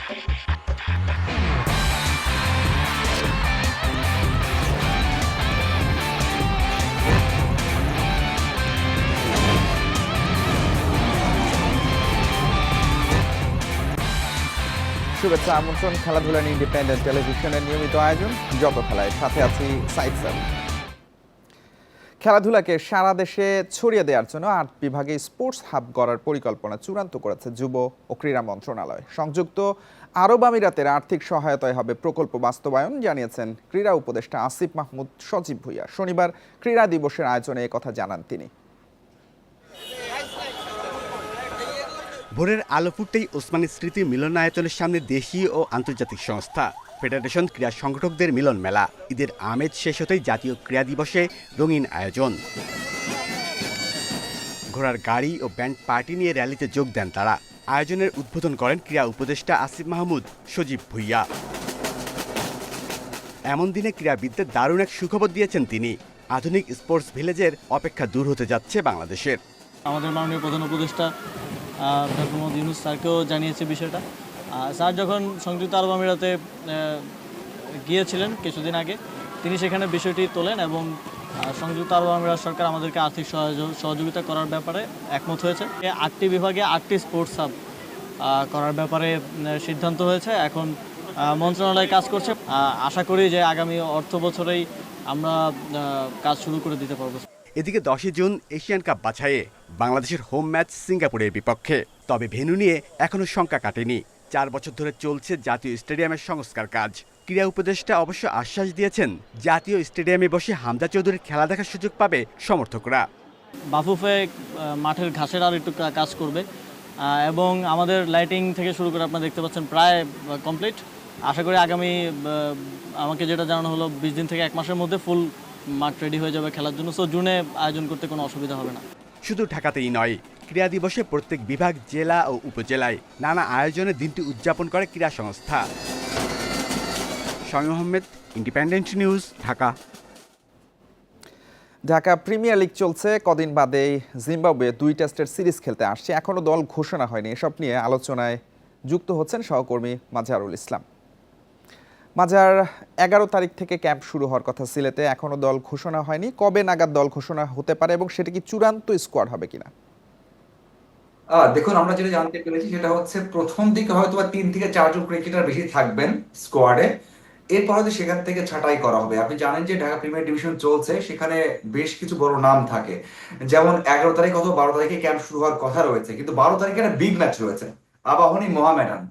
শুভেচ্ছা আমন্ত্রণ খেলাধুলা ইন্ডিপেন্ডেন্ট টেলিভিশনের নিয়মিত আয়োজন যত খেলায়, সাথে আছি সাইদ সাবি। খেলাধুলাকে সারা দেশে ছড়িয়ে দেওয়ার জন্য ৮ বিভাগে স্পোর্টস হাব গড়ার পরিকল্পনা চূড়ান্ত করেছে যুব ও ক্রীড়া মন্ত্রণালয়। সংযুক্ত আরব আমিরাতের আর্থিক সহায়তায় হবে প্রকল্প বাস্তবায়ন, জানিয়েছেন ক্রীড়া উপদেষ্টা আসিফ মাহমুদ সজীব ভুইয়া। শনিবার ক্রীড়া দিবসের আয়োজনে একথা জানান তিনি। ভোরের আলো ফুটতেই ওসমানী স্মৃতি মিলনায়তনের সামনে দেশীয় ও আন্তর্জাতিক সংস্থা, ফেডারেশন, ক্রীড়া সংগঠকদের মিলন মেলা। ঈদের আমেজ শেষ হতেই জাতীয় ক্রীড়া দিবসে রঙিন আয়োজন। ঘোড়ার গাড়ি ও ব্যান্ড পার্টি নিয়ে র্যালিতে যোগ দেন তারা। আয়োজনের উদ্বোধন করেন ক্রীড়া উপদেষ্টা আসিফ মাহমুদ সজীব ভুইয়া। এমন দিনে ক্রীড়াবিদদের দারুণ এক সুখবর দিয়েছেন তিনি। আধুনিক স্পোর্টস ভিলেজের অপেক্ষা দূর হতে যাচ্ছে বাংলাদেশের। আমাদের মাননীয় প্রধান উপদেষ্টা ডক্টর মোহাম্মদ ইউনূস স্যারকেও জানিয়েছে বিষয়টা। স্যার যখন সংযুক্ত আরব আমিরাতে গিয়েছিলেন কিছুদিন আগে, তিনি সেখানে বিষয়টি তোলেন এবং সংযুক্ত আরব আমিরাত সরকার আমাদেরকে আর্থিক সহযোগিতা করার ব্যাপারে একমত হয়েছে। ৮টি বিভাগে 8টি স্পোর্টস হাব করার ব্যাপারে সিদ্ধান্ত হয়েছে। এখন মন্ত্রণালয় কাজ করছে। আশা করি যে আগামী অর্থ বছরেই আমরা কাজ শুরু করে দিতে পারবো। এদিকে 10 জুন এশিয়ান কাপ বাছাইয়ে বাংলাদেশের হোম ম্যাচ সিঙ্গাপুরের বিপক্ষে। তবে ভেন্যু নিয়ে এখনো শঙ্কা কাটেনি। 4 বছর ধরে চলছে জাতীয় স্টেডিয়ামের সংস্কার কাজ। ক্রীড়া উপদেষ্টা অবশ্য আশ্বাস দিয়েছেন, জাতীয় স্টেডিয়ামে বসে হামজা চৌধুরীর খেলা দেখার সুযোগ পাবে সমর্থকরা। বাফুফে মাঠের ঘাসের আর একটু কাজ করবে এবং আমাদের লাইটিং থেকে শুরু করে আপনারা দেখতে পাচ্ছেন প্রায় কমপ্লিট। আশা করি আগামী আমাকে যেটা জানানো হলো 20 দিন থেকে 1 মাসের মধ্যে ফুল মাঠ রেডি হয়ে যাবে খেলার জন্য। সো জুনে আয়োজন করতে কোনো অসুবিধা হবে না। শুধু ঢাকাতেই নয়, ক্রীড়া দিবসে প্রত্যেক বিভাগ, জেলা ও উপজেলায় নানা আয়োজনে দিনটি উদযাপন করে ক্রীড়া সংস্থা। Shamim Ahmed, independent news, Dhaka. Dhaka premier league চলছে। কদিন বাদেই জিম্বাবুয়ে 2 টেস্টের সিরিজ খেলতে আসছে। এখনো দল ঘোষণা হয়নি। এসব নিয়ে আলোচনায় যুক্ত হচ্ছেন সহকর্মী মাজারুল ইসলাম। মাজার, 11 তারিখ থেকে ক্যাম্প শুরু হওয়ার কথা সিলেটে, এখনো দল ঘোষণা হয়নি। কবে নাগাদ দল ঘোষণা হতে পারে এবং সেটা কি চূড়ান্ত স্কোয়াড হবে কিনা? দেখুন, আমরা যেটা জানতে পেরেছি সেটা হচ্ছে প্রথম দিকে হয়তো 3 থেকে 4 জন ক্রিকেটার বেশি থাকবেন স্কোয়াডে। এরপর হয়তো সেখান থেকে ছাঁটাই করা হবে। আপনি জানেন যে ঢাকা প্রিমিয়ার ডিভিশন চলছে, সেখানে বেশ কিছু বড় নাম থাকে। যেমন 11 তারিখ অথবা 12 তারিখে ক্যাম্প শুরু হওয়ার কথা রয়েছে, কিন্তু 12 তারিখে একটা বিগ ম্যাচ রয়েছে, আবাহনী মোহামেডান।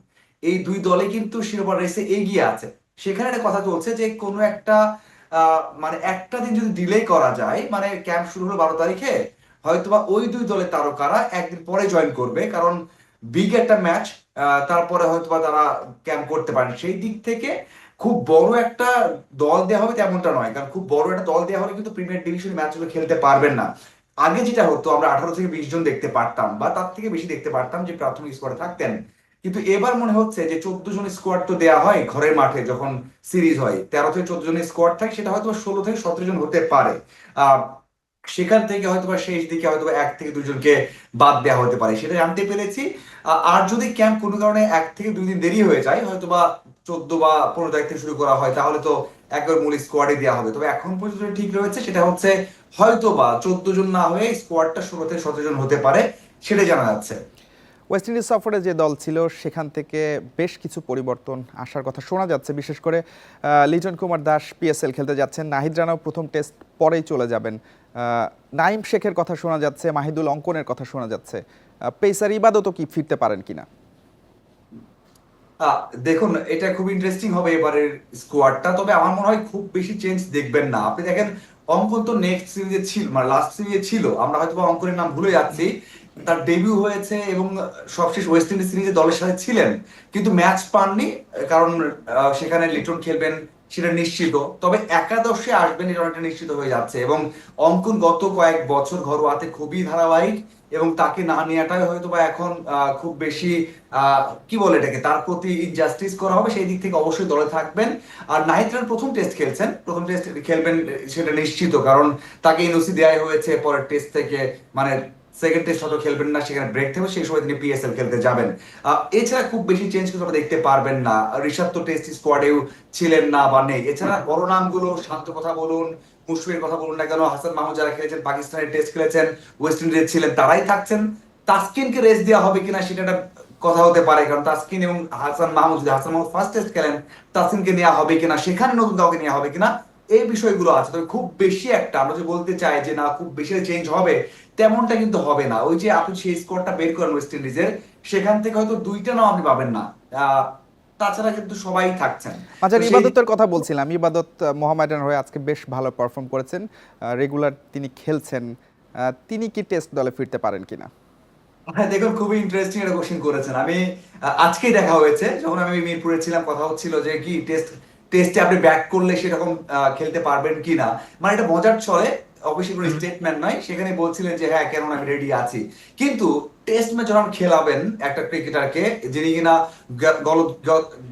এই দুই দলে কিন্তু শিরোপা রেসে এগিয়ে আছে। সেখানে একটা কথা চলছে যে কোনো একটা মানে একটা দিন যদি ডিলে করা যায়, মানে ক্যাম্প শুরু হলো 12 তারিখে, হয়তোবা ওই দুই দলের তারকারা একদিন পরে জয়েন করবে, কারণ বিগ একটা ম্যাচ, তারপরে হয়তোবা তারা ক্যাম্প করতে পারেন। সেই দিক থেকে খুব বড় একটা দল দেওয়া হবে তেমনটা নয়, কারণ খুব বড় একটা দল দেওয়া হলে কিন্তু প্রিমিয়ার ডিভিশন ম্যাচগুলো খেলতে পারবেন না। আগে যেটা হতো, আমরা 18 থেকে 20 জন দেখতে পারতাম বা তার থেকে বেশি দেখতে পারতাম যে প্রাথমিক স্কোয়াডে থাকতেন। কিন্তু এবার মনে হচ্ছে যে 14 জন স্কোয়াড তো দেওয়া হয় ঘরের মাঠে যখন সিরিজ হয়, 13 থেকে 14 জনের স্কোয়াড থাকে, সেটা হয়তো 16 থেকে 17 জন হতে পারে। সেখান থেকে হয়তো শেষ দিকে হয়তো 1 থেকে 2 জনকে বাদ দেওয়া হতে পারে, সেটা জানতে পেরেছি। আর যদি ক্যাম্প কোনো কারণে 1 থেকে 2 দিন দেরি হয়ে যায়, হয়তো বা 14 বা 15 তারিখ থেকে শুরু করা হয়, তাহলে তো একবার মূল স্কোয়াডে দেওয়া হবে। তবে এখন পর্যন্ত ঠিক রয়েছে সেটা হচ্ছে হয়তো বা 14 জন না হয়ে স্কোয়াডটা 16 থেকে 17 জন হতে পারে, সেটা জানা যাচ্ছে। ওয়েস্ট ইন্ডিজ সফরে যে দল ছিল সেখান থেকে বেশ কিছু পরিবর্তন আসার কথা শোনা যাচ্ছে। বিশেষ করে লিজন কুমার দাস পিএসএল খেলতে যাচ্ছেন, নাহিদ রানাও প্রথম টেস্ট পরেই চলে যাবেন, নাইম শেখের কথা শোনা যাচ্ছে, মাহিদুল অঙ্কনের কথা শোনা যাচ্ছে। পেসার ইবাদতও কি ফিরতে পারেন কিনা? দেখুন, এটা খুব ইন্টারেস্টিং হবে এবারের স্কোয়াডটা। তবে আমার মনে হয় খুব বেশি চেঞ্জ দেখবেন না। আপনি দেখেন, অঙ্কন তো নেক্সট সিরিজে ছিল, মানে লাস্ট সিরিজে ছিল, আমরা হয়তো অঙ্কনের নাম ভুলে যাচ্ছি। তার ডেবিউ হয়েছে এবং সবশেষ ওয়েস্ট ইন্ডিজ সিরিজে দলের সাথে ছিলেন, কিন্তু ম্যাচ পাননি, কারণ সেখানে লিটন খেলবেন সেটা নিশ্চিত। তবে একাদশে আসবেন এটা অনেকটা নিশ্চিত হয়ে যাচ্ছে। এবং অঙ্কন গত কয়েক বছর ঘরোয়াতে খুবই ধারাবাহিক, এবং তাকে না নেওয়াটাই হয়তো বা এখন খুব বেশি কি বলে এটাকে, তার প্রতি ইনজাস্টিস করা হবে। সেই দিক থেকে অবশ্যই দলে থাকবেন। আর নাহিদ রানা প্রথম টেস্ট খেলছেন, প্রথম টেস্ট খেলবেন সেটা নিশ্চিত, কারণ তাকে এনওসি দেওয়া হয়েছে পরের টেস্ট থেকে, মানে সেকেন্ড টেস্ট হয়তো খেলবেন না, সেখানে ব্রেক থাকবে, সেই সময় তিনি পিএসএল খেলতে যাবেন। এছাড়া খুব বেশি চেঞ্জ কিন্তু আপনি দেখতে পারবেন না। ঋষাদ তো টেস্ট স্কোয়াডেও ছিলেন না বা নেই। এছাড়া বড় নামগুলো, শান্ত কথা বলুন, মুশফিকের কথা বলুন না কেন, হাসান মাহমুদ যারা খেলেছেন, পাকিস্তানের টেস্ট খেলেছেন, ওয়েস্ট ইন্ডিজে ছিলেন, তারাই থাকছেন। তাসকিনকে রেস্ট দেওয়া হবে কিনা সেটা একটা কথা হতে পারে, কারণ তাসকিন এবং হাসান মাহমুদ, যদি হাসান মাহমুদ ফার্স্ট টেস্ট খেলেন, তাসকিনকে নেওয়া হবে কিনা, সেখানে নতুন কাউকে নেওয়া হবে কিনা, এই বিষয়গুলো আছে। তবে খুব বেশি একটা আমরা যে বলতে চাই যে না খুব বেশি চেঞ্জ হবে, তেমনটা কিন্তু হবে না। ওই যে আপনি সেই স্কোরটা বের করেন ওয়েস্ট ইন্ডিজের, সেখান থেকে হয়তো 2টা নাও আপনি পাবেন না, তাছাড়া কিন্তু সবাই থাকছেন। মাঝার তো সেই ইবাদতের কথা বলছিলাম। ইবাদত মোহামেডান হয়ে আজকে বেশ ভালো পারফর্ম করেছেন, রেগুলার তিনি খেলছেন। তিনি কি টেস্ট দলে ফিরতে পারেন কিনা? হ্যাঁ, দেখুন খুবই ইন্টারেস্টিং একটা কোশ্চেন করেছেন। আমি আজকেই দেখা হয়েছে, যখন আমি মিরপুরে ছিলাম, কথা হচ্ছিল যে কি টেস্টে আপনি ব্যাক করলে সেরকম খেলতে পারবেন কিনা, মানে এটা মজার ছলে, অবশ্যই কোনো স্টেটমেন্ট নয়। সেখানে বলছিলেন যে হ্যাঁ, কেন আমি রেডি আছি। কিন্তু টেস্ট ম্যাচ যখন খেলাবেন একটা ক্রিকেটারকে, যিনি কিনা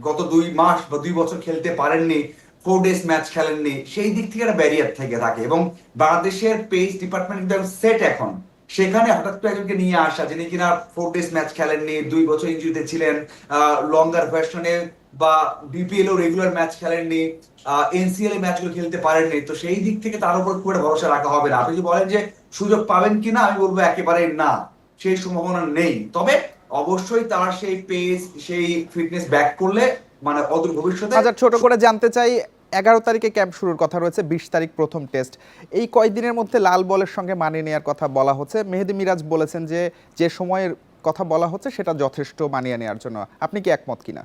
গত 2 মাস বা 2 বছর খেলতে পারেননি, 4 ডেজ ম্যাচ খেলেননি, সেই দিক থেকে একটা ব্যারিয়ার থেকে থাকে। এবং বাংলাদেশের পেস ডিপার্টমেন্ট কিন্তু সেট এখন, সেখানে হঠাৎ করে একজনকে নিয়ে আসা, যিনি কিনা 4 ডেজ ম্যাচ খেলেননি, 2 বছর ইনজুরিতে ছিলেন, লঙ্গার ভার্সনে বা বিপিএল ও রেগুলার ম্যাচ খেলেননি, এনসিএল এ ম্যাচগুলো খেলতে পারেননি, তো সেই দিক থেকে তার উপর খুব একটা ভরসা রাখা হবে না। আপনি যদি বলেন যে সুযোগ পাবেন কিনা, আমি বলবো একেবারে না, সেই সম্ভাবনা নেই। তবে অবশ্যই তার সেই পেস, সেই ফিটনেস ব্যাক করলে মানে অদূর ভবিষ্যতে। মাঝার ছোট করে জানতে চাই, 11 তারিখে ক্যাম্প শুরুর কথা রয়েছে, 20 তারিখ প্রথম টেস্ট। এই কয়েকদিনের মধ্যে লাল বলের সঙ্গে মানিয়ে নেওয়ার কথা বলা হচ্ছে। মেহেদী মিরাজ বলেছেন যে সময়ের কথা বলা হচ্ছে সেটা যথেষ্ট মানিয়ে নেওয়ার জন্য। আপনি কি একমত কিনা?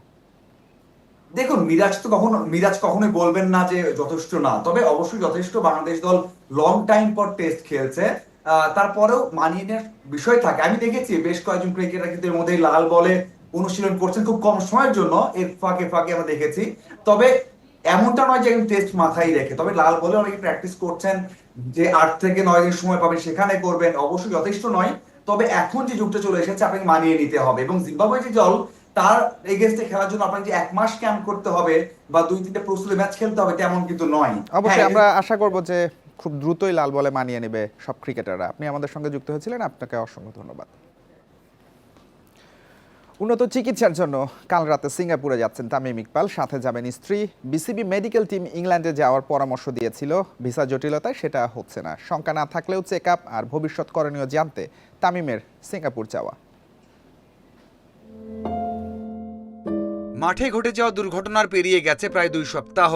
দেখুন, মিরাজ কখনোই বলবেন না যে যথেষ্ট না, তবে অবশ্যই যথেষ্ট। বাংলাদেশ দল লং টাইম পর টেস্ট খেলছে, তারপরেও মানিয়ে নেওয়ার বিষয় থাকে। আমি দেখেছি বেশ কয়েকজন ক্রিকেটার কিন্তু এর মধ্যেই লাল বলে অনুশীলন করছেন খুব কম সময়ের জন্য, এর ফাঁকে ফাঁকে আমরা দেখেছি। তবে এমনটা নয় যে টেস্ট মাথায় রেখে, তবে লাল বলে অনেকে প্র্যাকটিস করছেন, যে 8 থেকে 9 দিন সময় পাবেন সেখানে করবেন, অবশ্যই যথেষ্ট নয়। তবে এখন যে যুগটা চলে এসেছে, আপনাকে মানিয়ে নিতে হবে। এবং জিম্বাবুয়ে যে দল, তার এগেইনস্টে খেলার জন্য আপনাকে যে 1 মাস ক্যাম্প করতে হবে বা 2-3টে প্রস্তুতি ম্যাচ খেলতে হবে, তেমন কিন্তু নয়। অবশ্যই হ্যাঁ, আমরা আশা করব যে খুব দ্রুতই লাল বলে মানিয়ে নেবে সব ক্রিকেটাররা। আপনি আমাদের সঙ্গে যুক্ত হয়েছিলেন, আপনাকে অসংখ্য ধন্যবাদ। উন্নত চিকিৎসার জন্য কাল রাতে সিঙ্গাপুরে যাচ্ছেন তামিম ইকবাল, সাথে যাবেন স্ত্রী। বিসিবি মেডিকেল টিম ইংল্যান্ডে যাওয়ার পরামর্শ দিয়েছিল, ভিসা জটিলতায় সেটা হচ্ছে না। শঙ্কা না থাকলেও চেক আপ আর ভবিষ্যৎ করণীয় জানতে তামিমের সিঙ্গাপুর যাওয়া। মাঠে ঘটে যাওয়া দুর্ঘটনার পেরিয়ে গেছে প্রায় 2 সপ্তাহ।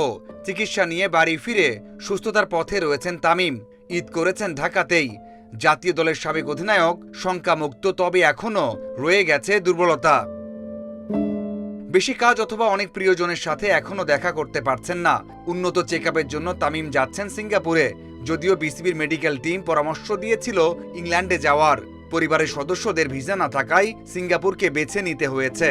চিকিৎসা নিয়ে বাড়ি ফিরে সুস্থতার পথে রয়েছেন তামিম। ঈদ করেছেন ঢাকাতেই। জাতীয় দলের সাবেক অধিনায়ক শঙ্কামুক্ত, তবে এখনও রয়ে গেছে দুর্বলতা। বেশি কাজ অথবা অনেক প্রিয়জনের সাথে এখনও দেখা করতে পারছেন না। উন্নত চেকআপের জন্য তামিম যাচ্ছেন সিঙ্গাপুরে। যদিও বিসিবির মেডিকেল টিম পরামর্শ দিয়েছিল ইংল্যান্ডে যাওয়ার, পরিবারের সদস্যদের ভিসা না থাকায় সিঙ্গাপুরকে বেছে নিতে হয়েছে।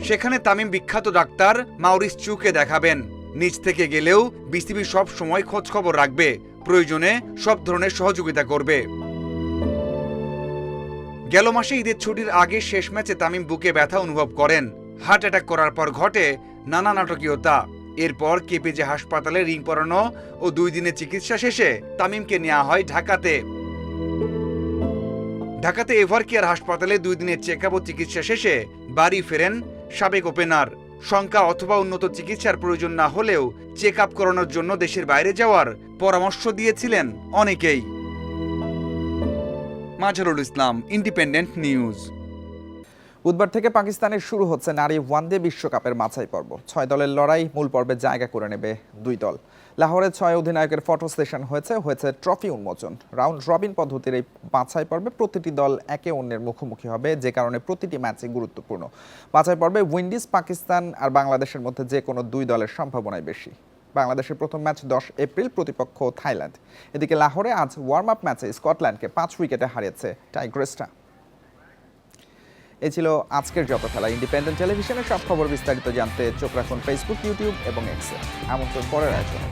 সেখানে তামিম বিখ্যাত ডাক্তার মাউরিস চুকে দেখাবেন। নিজ থেকে গেলেও বিসিবি সব সময় খোঁজ খবর রাখবে, প্রয়োজনে সব ধরনের সহযোগিতা করবে। গেল মাসে ঈদের ছুটির আগে শেষ ম্যাচে তামিম বুকে ব্যথা অনুভব করেন। হার্ট অ্যাটাক করার পর ঘটে নানা নাটকীয়তা। এরপর কেপিজে হাসপাতালে রিং পরানো ও 2 দিনের চিকিৎসা শেষে তামিমকে নেওয়া হয় ঢাকাতে। ঢাকাতে এভার কেয়ার হাসপাতালে 2 দিনের চেকআপ ও চিকিৎসা শেষে বাড়ি ফেরেন সাবেক ওপেনার। শঙ্কা অথবা উন্নত চিকিৎসার প্রয়োজন না হলেও চেক আপ করানোর জন্য দেশের বাইরে যাওয়ার পরামর্শ দিয়েছিলেন অনেকেই। Mazharul Islam, independent news. বুধবার থেকে পাকিস্তানের শুরু হচ্ছে নারী ওয়ানডে বিশ্বকাপের বাছাই পর্ব। 6 দলের লড়াই, মূল পর্বে জায়গা করে নেবে 2 দল। লাহোরে 6 অধিনায়কের ফটো সেশন হয়েছে ট্রফি উন্মোচন। রাউন্ড রবিন পদ্ধতির এই বাছাই পর্বে প্রতিটি দল একে অন্যের মুখোমুখি হবে, যে কারণে প্রতিটি ম্যাচই গুরুত্বপূর্ণ। বাছাই পর্বে উইন্ডিজ, পাকিস্তান আর বাংলাদেশের মধ্যে যে কোনো 2 দলের সম্ভাবনাই বেশি। বাংলাদেশের প্রথম ম্যাচ 10 এপ্রিল, প্রতিপক্ষ থাইল্যান্ড। এদিকে লাহোরে আজ ওয়ার্ম আপ ম্যাচে স্কটল্যান্ডকে 5 উইকেটে হারিয়েছে টাইগ্রেসরা। এই ছিল আজকের যত খেলা। ইন্ডিপেন্ডেন্ট টেলিভিশনের সব খবর বিস্তারিত জানতে চোখ রাখুন ফেসবুক, ইউটিউব এবং এক্সে। আমন্ত্রণ পরের আয়োজনে।